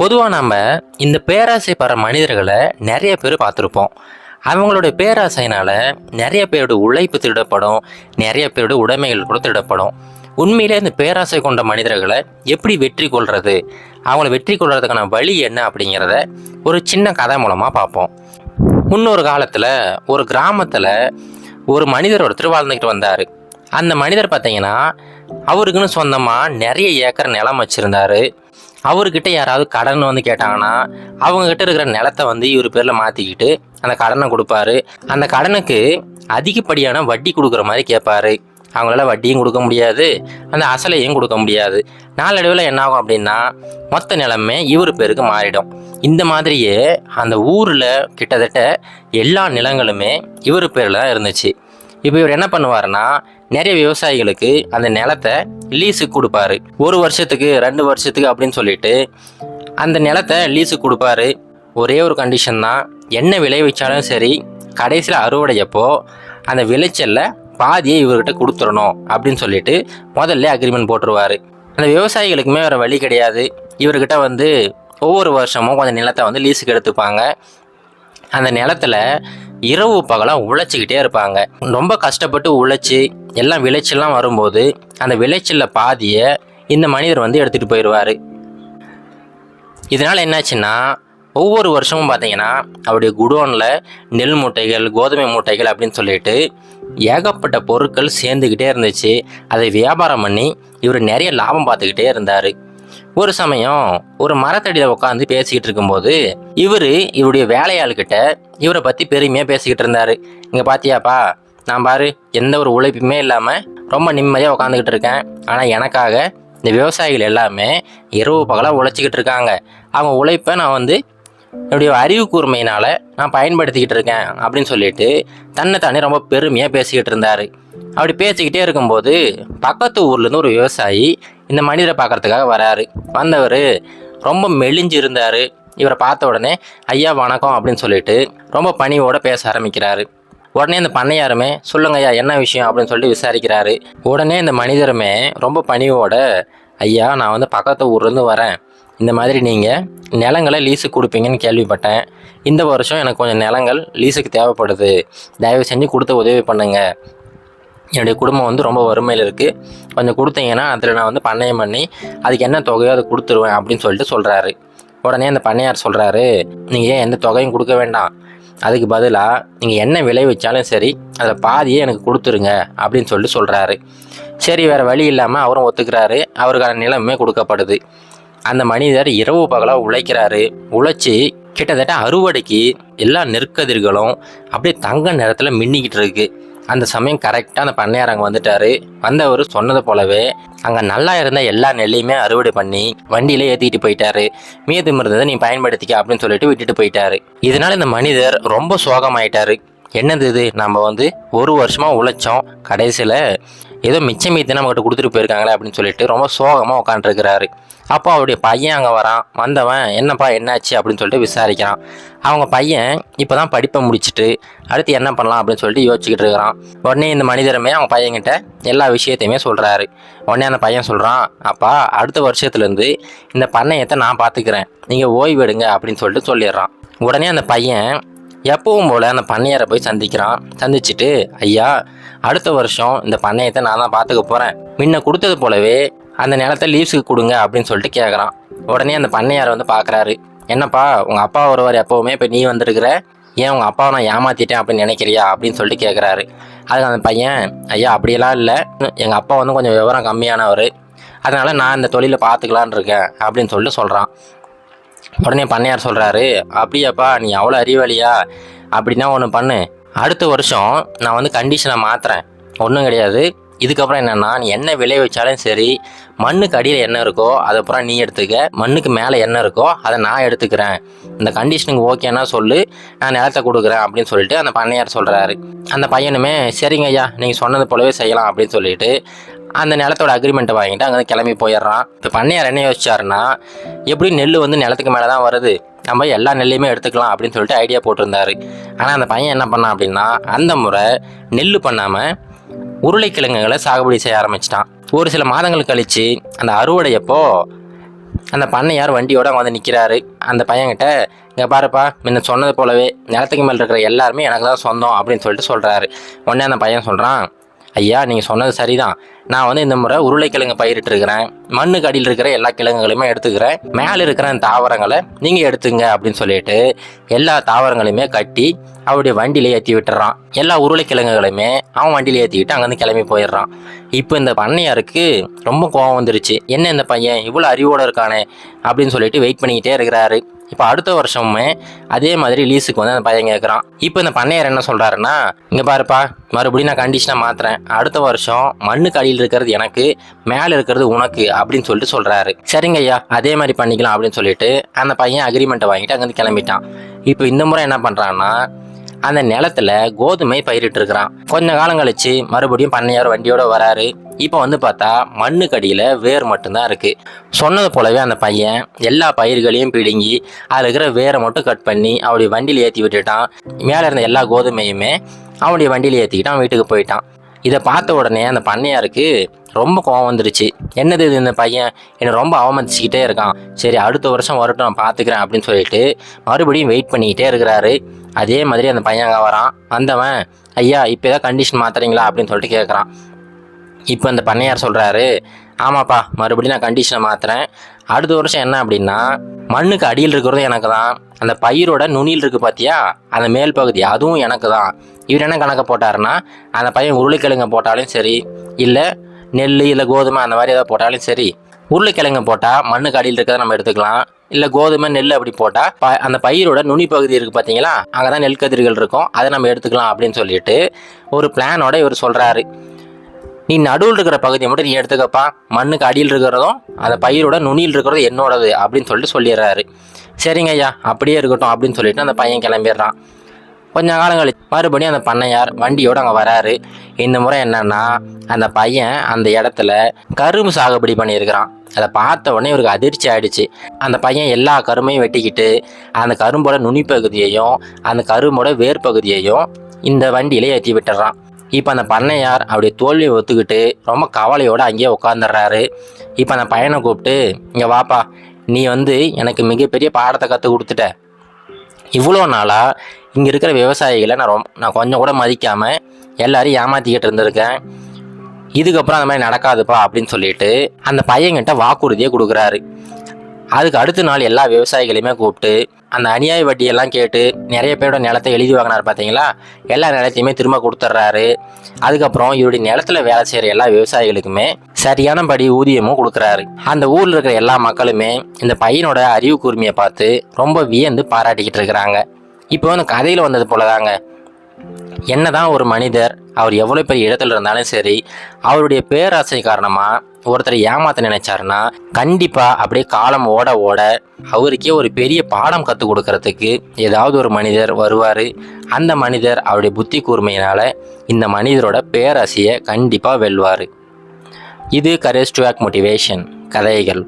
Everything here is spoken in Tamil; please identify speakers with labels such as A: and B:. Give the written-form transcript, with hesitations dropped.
A: பொதுவாக நம்ம இந்த பேராசை படுற மனிதர்களை நிறைய பேர் பார்த்துருப்போம். அவங்களுடைய பேராசையினால் நிறைய பேரோட உழைப்பு திருடப்படும், நிறைய பேரோட உடைமைகள் கூட திருடப்படும். உண்மையிலே இந்த பேராசை கொண்ட மனிதர்களை எப்படி வெற்றி கொள்வது, அவங்கள வெற்றி கொள்றதுக்கான வழி என்ன அப்படிங்கிறத ஒரு சின்ன கதை மூலமாக பார்ப்போம். முன்னொரு காலத்தில் ஒரு கிராமத்தில் ஒரு மனிதர் ஒருத்தர் வாழ்ந்துக்கிட்டு வந்தார். அந்த மனிதர் பார்த்தீங்கன்னா அவருக்குன்னு சொந்தமாக நிறைய ஏக்கர் நிலம் வச்சுருந்தார். அவர்கிட்ட யாராவது கடன் வந்து கேட்டாங்கன்னா அவங்கக்கிட்ட இருக்கிற நிலத்தை வந்து இவர் பேரில் மாற்றிக்கிட்டு அந்த கடனை கொடுப்பாரு. அந்த கடனுக்கு அதிகப்படியான வட்டி கொடுக்குற மாதிரி கேட்பாரு. அவங்களால வட்டியும் கொடுக்க முடியாது, அந்த அசலையும் கொடுக்க முடியாது. நாளடைவில் என்ன ஆகும் அப்படின்னா மொத்த நிலமே இவர் பேருக்கு மாறிடும். இந்த மாதிரியே அந்த ஊரில் கிட்டத்தட்ட எல்லா நிலங்களுமே இவர் பேரில் தான் இருந்துச்சு. இப்போ இவர் என்ன பண்ணுவாருன்னா நிறைய விவசாயிகளுக்கு அந்த நிலத்தை லீஸுக்கு கொடுப்பாரு. 1 வருஷத்துக்கு 2 வருஷத்துக்கு அப்படின்னு சொல்லிட்டு அந்த நிலத்தை லீஸுக்கு கொடுப்பாரு. ஒரே ஒரு கண்டிஷன் தான், என்ன விளைவிச்சாலும் சரி கடைசியில் அறுவடையப்போ அந்த விளைச்சலில் பாதியை இவர்கிட்ட கொடுத்துடணும் அப்படின்னு சொல்லிட்டு முதல்ல அக்ரிமெண்ட் போட்டுருவார். அந்த விவசாயிகளுக்குமே வேறு வழி கிடையாது. இவர்கிட்ட வந்து ஒவ்வொரு வருஷமும் கொஞ்சம் நிலத்தை வந்து லீஸுக்கு எடுத்துப்பாங்க. அந்த நிலத்தில் இரவு பகலாக உழைச்சிக்கிட்டே இருப்பாங்க. ரொம்ப கஷ்டப்பட்டு உழைச்சி எல்லாம் விளைச்சல்லாம் வரும்போது அந்த விளைச்சலில் பாதியை இந்த மனிதர் வந்து எடுத்துகிட்டு போயிடுவார். இதனால் என்னாச்சுன்னா ஒவ்வொரு வருஷமும் பார்த்தீங்கன்னா அவருடைய குடோனில் நெல் மூட்டைகள், கோதுமை மூட்டைகள் அப்படின்னு சொல்லிட்டு ஏகப்பட்ட பொருட்கள் சேர்ந்துக்கிட்டே இருந்துச்சு. அதை வியாபாரம் பண்ணி இவர் நிறைய லாபம் பார்த்துக்கிட்டே இருந்தார். ஒரு சமயம் ஒரு மரத்தடியில் உட்காந்து பேசிக்கிட்டு இருக்கும்போது இவருடைய வேலையாள்கிட்ட இவரை பற்றி பெருமையாக பேசிக்கிட்டு இருந்தார். இங்கே பார்த்தியாப்பா, நான் பாரு எந்த ஒரு உழைப்புமே இல்லாமல் ரொம்ப நிம்மதியாக உட்காந்துக்கிட்டு இருக்கேன். ஆனால் எனக்காக இந்த விவசாயிகள் எல்லாமே இரவு பகலாக உழைச்சிக்கிட்டு இருக்காங்க. அவங்க உழைப்பை நான் வந்து என்னுடைய அறிவு கூர்மையினால் நான் பயன்படுத்திக்கிட்டு இருக்கேன் அப்படின்னு சொல்லிட்டு தன்னைத்தானே ரொம்ப பெருமையாக பேசிக்கிட்டு இருந்தார். அப்படி பேசிக்கிட்டே இருக்கும்போது பக்கத்து ஊர்லேருந்து ஒரு விவசாயி இந்த மனிதரை பார்க்கறதுக்காக வராரு. வந்தவர் ரொம்ப மெலிஞ்சு இருந்தார். இவரை பார்த்த உடனே ஐயா வணக்கம் அப்படின்னு சொல்லிட்டு ரொம்ப பணிவோடு பேச ஆரம்பிக்கிறாரு. உடனே இந்த பண்ணையாருமே சொல்லுங்க ஐயா என்ன விஷயம் அப்படின்னு சொல்லிட்டு விசாரிக்கிறாரு. உடனே இந்த மனிதருமே ரொம்ப பணிவோட ஐயா நான் வந்து பக்கத்து ஊர்லேருந்து வரேன், இந்த மாதிரி நீங்கள் நிலங்களை லீஸுக்கு கொடுப்பீங்கன்னு கேள்விப்பட்டேன். இந்த வருஷம் எனக்கு கொஞ்சம் நிலங்கள் லீஸுக்கு தேவைப்படுது, தயவு செஞ்சு கொடுத்து உதவி பண்ணுங்கள். என்னுடைய குடும்பம் வந்து ரொம்ப வறுமையில் இருக்குது, கொஞ்சம் கொடுத்தீங்கன்னா அதில் நான் வந்து பண்ணையம் பண்ணி அதுக்கு என்ன தொகையோ அதை கொடுத்துருவேன் அப்படின்னு சொல்லிட்டு சொல்கிறாரு. உடனே அந்த பண்ணையார் சொல்கிறாரு, நீங்கள் ஏன் எந்த தொகையும் கொடுக்க வேண்டாம், அதுக்கு பதிலாக நீங்கள் என்ன விளைவிச்சாலும் சரி அதில் பாதியே எனக்கு கொடுத்துருங்க அப்படின்னு சொல்லிட்டு சொல்கிறாரு. சரி, வேறு வழி இல்லாமல் அவரும் ஒத்துக்கிறாரு. அவருக்கான நிலமே கொடுக்கப்படுது. அந்த மனிதர் இரவு பகலாக உழைக்கிறாரு. உழைச்சி கிட்டத்தட்ட அறுவடைக்கு எல்லா நெற்கதிர்களும் அப்படியே தங்க நிறத்தில் மின்னிக்கிட்டு இருக்கு. அந்த சமயம் கரெக்டாக அந்த பண்ணையார் அங்கே வந்துட்டார். வந்தவர் சொன்னது போலவே அங்கே நல்லா இருந்த எல்லா நெல்லையுமே அறுவடை பண்ணி வண்டியில் ஏற்றிக்கிட்டு போயிட்டாரு. மீதம் இருந்ததை நீ பயன்படுத்திக்க அப்படின்னு சொல்லிட்டு விட்டுட்டு போயிட்டாரு. இதனால் இந்த மனிதர் ரொம்ப சோகமாயிட்டாரு. என்னது இது, நம்ம வந்து 1 வருஷமாக உழைச்சோம், கடைசியில் ஏதோ மிச்சம் மீத்து நம்மகிட்ட கொடுத்துட்டு போயிருக்காங்களே அப்படின்னு சொல்லிட்டு ரொம்ப சோகமாக உட்காந்துருக்கிறாரு. அப்போ அவருடைய பையன் அங்கே வரான். வந்தவன் என்னப்பா என்னாச்சு அப்படின்னு சொல்லிட்டு விசாரிக்கிறான். அவங்க பையன் இப்போ தான் படிப்பை முடிச்சுட்டு அடுத்து என்ன பண்ணலாம் அப்படின்னு சொல்லிட்டு யோசிச்சுக்கிட்டு இருக்கிறான். உடனே இந்த மனிதருமே அவங்க பையன்கிட்ட எல்லா விஷயத்தையுமே சொல்கிறாரு. உடனே அந்த பையன் சொல்கிறான், அப்பா அடுத்த வருஷத்துலேருந்து இந்த பண்ணையத்தை நான் பார்த்துக்கிறேன், நீங்கள் ஓய்வு எடுங்க அப்படின்னு சொல்லிட்டு சொல்லிடுறான். உடனே அந்த பையன் எப்பவும் போல் அந்த பண்ணையாரை போய் சந்திக்கிறான். சந்திச்சுட்டு ஐயா அடுத்த வருஷம் இந்த பண்ணையத்தை நான் தான் பார்த்துக்க போகிறேன், முன்ன கொடுத்தது போலவே அந்த நிலத்தை லீஸுக்கு கொடுங்க அப்படின்னு சொல்லிட்டு கேட்குறான். உடனே அந்த பண்ணையாரை வந்து பார்க்குறாரு. என்னப்பா உங்கள் அப்பா வருவார் எப்போவுமே, இப்போ நீ வந்துருக்கிற, ஏன் உங்கள் அப்பாவை நான் ஏமாற்றிட்டேன் அப்படின்னு நினைக்கிறியா அப்படின்னு சொல்லிட்டு கேட்குறாரு. அதுக்கு அந்த பையன் ஐயா அப்படியெல்லாம் இல்லை, எங்கள் அப்பா வந்து கொஞ்சம் விவரம் கம்மியானவர், அதனால் நான் இந்த தொழிலை பார்த்துக்கலான் இருக்கேன் அப்படின்னு சொல்லிட்டு சொல்கிறான். உடனே பண்ணையார் சொல்கிறாரு, அப்படியாப்பா நீ அவ்வளோ அறிவாளியா, அப்படின்னா ஒன்று பண்ணு, அடுத்த வருஷம் நான் வந்து கண்டிஷனை மாற்றுறேன், ஒன்றும் கிடையாது. இதுக்கப்புறம் என்னென்னா நீ என்ன விளைவிச்சாலும் சரி மண்ணுக்கு அடியில் என்ன இருக்கோ அதை அப்புறம் நீ எடுத்துக்க, மண்ணுக்கு மேலே என்ன இருக்கோ அதை நான் எடுத்துக்கிறேன், இந்த கண்டிஷனுக்கு ஓகேன்னா சொல்லு, நான் நிலத்தை கொடுக்குறேன் அப்படின்னு சொல்லிட்டு அந்த பண்ணையார் சொல்கிறாரு. அந்த பையனுமே சரிங்க ஐயா நீங்கள் சொன்னது போலவே செய்யலாம் அப்படின்னு சொல்லிட்டு அந்த நிலத்தோட அக்ரிமெண்ட்டை வாங்கிட்டு அங்கே கிளம்பி போயிடுறான். இப்போ பண்ணையார் என்ன யோசிச்சாருன்னா, எப்படி நெல் வந்து நிலத்துக்கு மேலே தான் வருது, நம்ம எல்லா நெல்லையுமே எடுத்துக்கலாம் அப்படின்னு சொல்லிட்டு ஐடியா போட்டிருந்தாரு. ஆனால் அந்த பையன் என்ன பண்ணான் அப்படின்னா அந்த முறை நெல் பண்ணாமல் உருளைக்கிழங்குகளை சாகுபடி செய்ய ஆரம்பிச்சிட்டான். ஒரு சில மாதங்கள் கழித்து அந்த அறுவடையப்போ அந்த பண்ணையார் வண்டியோட அங்கே வந்து நிற்கிறாரு. அந்த பையன்கிட்ட, இங்கே பாருப்பா, முன்ன சொன்னது போலவே நிலத்துக்கு மேலே இருக்கிற எல்லாருமே எனக்கு தான் சொந்தம் அப்படின்னு சொல்லிட்டு சொல்கிறாரு. உடனே அந்த பையன் சொல்கிறான், ஐயா நீங்கள் சொன்னது சரிதான், நான் வந்து இந்த முறை உருளைக்கிழங்கு பயிரிட்டுருக்கிறேன், மண்ணுக்கு அடியில் இருக்கிற எல்லா கிழங்குகளையுமே எடுத்துக்கிறேன், மேலே இருக்கிற அந்த தாவரங்களை நீங்கள் எடுத்துங்க அப்படின்னு சொல்லிட்டு எல்லா தாவரங்களையுமே கட்டி அவருடைய வண்டியில ஏற்றி விட்டுறான். எல்லா உருளைக்கிழங்குகளையுமே அவன் வண்டியில ஏற்றிக்கிட்டு அங்கேருந்து கிளம்பி போயிடுறான். இப்போ இந்த பண்ணையாருக்கு ரொம்ப கோபம் வந்துருச்சு. என்ன இந்த பையன் இவ்வளோ அறிவோடு இருக்கானே அப்படின்னு சொல்லிட்டு வெயிட் பண்ணிக்கிட்டே இருக்கிறாரு. இப்போ அடுத்த வருஷமுமே அதே மாதிரி லீஸுக்கு வந்து அந்த பையன் கேட்குறான். இப்போ இந்த பண்ணையார் என்ன சொல்கிறாருன்னா, இங்கே பாருப்பா, மறுபடியும் நான் கண்டிஷனாக மாற்றுறேன், அடுத்த வருஷம் மண்ணுக்கு அடியில் இருக்கிறது எனக்கு, மேலே இருக்கிறது உனக்கு அப்படின்னு சொல்லிட்டு சொல்கிறாரு. சரிங்க ஐயா, அதே மாதிரி பண்ணிக்கலாம் அப்படின்னு சொல்லிட்டு அந்த பையன் அக்ரிமெண்ட்டை வாங்கிட்டு அங்கேருந்து கிளம்பிட்டான். இப்போ இந்த முறை என்ன பண்ணுறான்னா, அந்த நிலத்துல கோதுமை பயிரிட்டு இருக்கிறான். கொஞ்ச காலம் கழிச்சு மறுபடியும் பண்ணையார் வண்டியோட வராரு. இப்போ வந்து பார்த்தா மண்ணுக்கு அடியில் வேர் மட்டும்தான் இருக்கு. சொன்னது போலவே அந்த பையன் எல்லா பயிர்களையும் பிடுங்கி அதில் இருக்கிற வேரை மட்டும் கட் பண்ணி அவருடைய வண்டியில் ஏற்றி விட்டுட்டான். மேலே இருந்த எல்லா கோதுமையுமே அவனுடைய வண்டியில் ஏற்றிக்கிட்டான், வீட்டுக்கு போயிட்டான். இதை பார்த்த உடனே அந்த பண்ணையாருக்கு ரொம்ப கோவம் வந்துருச்சு. என்னது இது, இந்த பையன் என்னை ரொம்ப அவமதிச்சுக்கிட்டே இருக்கான், சரி அடுத்த வருஷம் வரட்டும் நான் பார்த்துக்கிறேன் அப்படின்னு சொல்லிட்டு மறுபடியும் வெயிட் பண்ணிக்கிட்டே இருக்கிறாரு. அதே மாதிரி அந்த பையன் அங்கே வரான். வந்தவன், ஐயா இப்போ ஏதாவது கண்டிஷன் மாற்றுறீங்களா அப்படின்னு சொல்லிட்டு கேட்குறான். இப்போ அந்த பண்ணையார் சொல்கிறாரு, ஆமாப்பா மறுபடியும் நான் கண்டிஷனை மாற்றுறேன், அடுத்த வருஷம் என்ன அப்படின்னா மண்ணுக்கு அடியில் இருக்கிறதும் எனக்கு தான், அந்த பயிரோட நுனியில் இருக்குது பார்த்தியா அந்த மேல் பகுதி அதுவும் எனக்கு தான். இவர் என்ன கணக்கை போட்டாருன்னா, அந்த பையன் உருளைக்கிழங்கு போட்டாலும் சரி, இல்லை நெல் இல்லை கோதுமை அந்த மாதிரி ஏதாவது போட்டாலும் சரி, உருளைக்கிழங்கு போட்டால் மண்ணுக்கு அடியில் இருக்கிறத நம்ம எடுத்துக்கலாம், இல்லை கோதுமை நெல் அப்படி போட்டால் அந்த பயிரோட நுனி பகுதி இருக்குது பார்த்தீங்களா, அங்கே தான் நெல் கதிர்கள் இருக்கும், அதை நம்ம எடுத்துக்கலாம் அப்படின்னு சொல்லிட்டு ஒரு பிளானோட இவர் சொல்கிறாரு. நீ நடுவில் இருக்கிற பகுதியை மட்டும் நீ எடுத்துக்கப்பா, மண்ணுக்கு அடியில் இருக்கிறதும் அந்த பயிரோட நுனியில் இருக்கிறதும் என்னோடது அப்படின்னு சொல்லிட்டு சொல்லிடுறாரு. சரிங்க ஐயா அப்படியே இருக்கட்டும் அப்படின்னு சொல்லிட்டு அந்த பையன் கிளம்பிடுறான். கொஞ்ச காலம் கழிச்சு மறுபடியும் அந்த பண்ணையார் வண்டியோடு அங்கே வராரு. இந்த முறை என்னன்னா, அந்த பையன் அந்த இடத்துல கரும்பு சாகுபடி பண்ணியிருக்கிறான். அதை பார்த்த உடனே இவருக்கு அதிர்ச்சி ஆயிடுச்சு. அந்த பையன் எல்லா கரும்பையும் வெட்டிக்கிட்டு அந்த கரும்போட நுனிப்பகுதியையும் அந்த கரும்போட வேர் பகுதியையும் இந்த வண்டியில ஏற்றி விட்டுறான். இப்போ அந்த பண்ணையார் அப்படியே தோல்வியை ஒத்துக்கிட்டு ரொம்ப கவலையோடு அங்கேயே உட்காந்துடுறாரு. இப்போ அந்த பையனை கூப்பிட்டு, இங்கே வாப்பா, நீ வந்து எனக்கு மிகப்பெரிய பாடத்தை கற்றுக் கொடுத்துட்ட, இவ்வளோ நாளாக இங்கே இருக்கிற விவசாயிகளை நான் கொஞ்சம் கூட மதிக்காமல் எல்லாரையும் ஏமாற்றிக்கிட்டு இருந்திருக்கேன், இதுக்கப்புறம் அந்த மாதிரி நடக்காதுப்பா அப்படின்னு சொல்லிட்டு அந்த பையன்கிட்ட வாக்குறுதியை கொடுக்குறாரு. அதுக்கு அடுத்த நாள் எல்லா விவசாயிகளையுமே கூப்பிட்டு அந்த அநியாய வட்டியெல்லாம் கேட்டு நிறைய பேரோட நிலத்தை எழுதி வாங்கினார் பார்த்தீங்களா, எல்லா நிலத்தையுமே திரும்ப கொடுத்துட்றாரு. அதுக்கப்புறம் இவருடைய நிலத்துல வேலை செய்கிற எல்லா விவசாயிகளுக்குமே சரியானபடி ஊதியமும் கொடுக்குறாரு. அந்த ஊரில் இருக்கிற எல்லா மக்களுமே இந்த பையனோட அறிவு கூர்மையை பார்த்து ரொம்ப வியந்து பாராட்டிக்கிட்டு இருக்கிறாங்க. இப்போ அந்த கதையில் வந்தது போலதாங்க, என்னதான் ஒரு மனிதர் அவர் எவ்வளோ பெரிய இடத்துல இருந்தாலும் சரி, அவருடைய பேராசை காரணமாக ஒருத்தரை ஏமாற்ற நினைச்சாருன்னா கண்டிப்பாக அப்படியே காலம் ஓட ஓட அவருக்கே ஒரு பெரிய பாடம் கற்றுக் கொடுக்கறதுக்கு ஏதாவது ஒரு மனிதர் வருவார். அந்த மனிதர் அவருடைய புத்தி கூர்மையினால் இந்த மனிதரோட பேராசையை கண்டிப்பாக வெல்வார். இது கரேஜ் டு ஆக்ட் மோட்டிவேஷன் கதைகள்.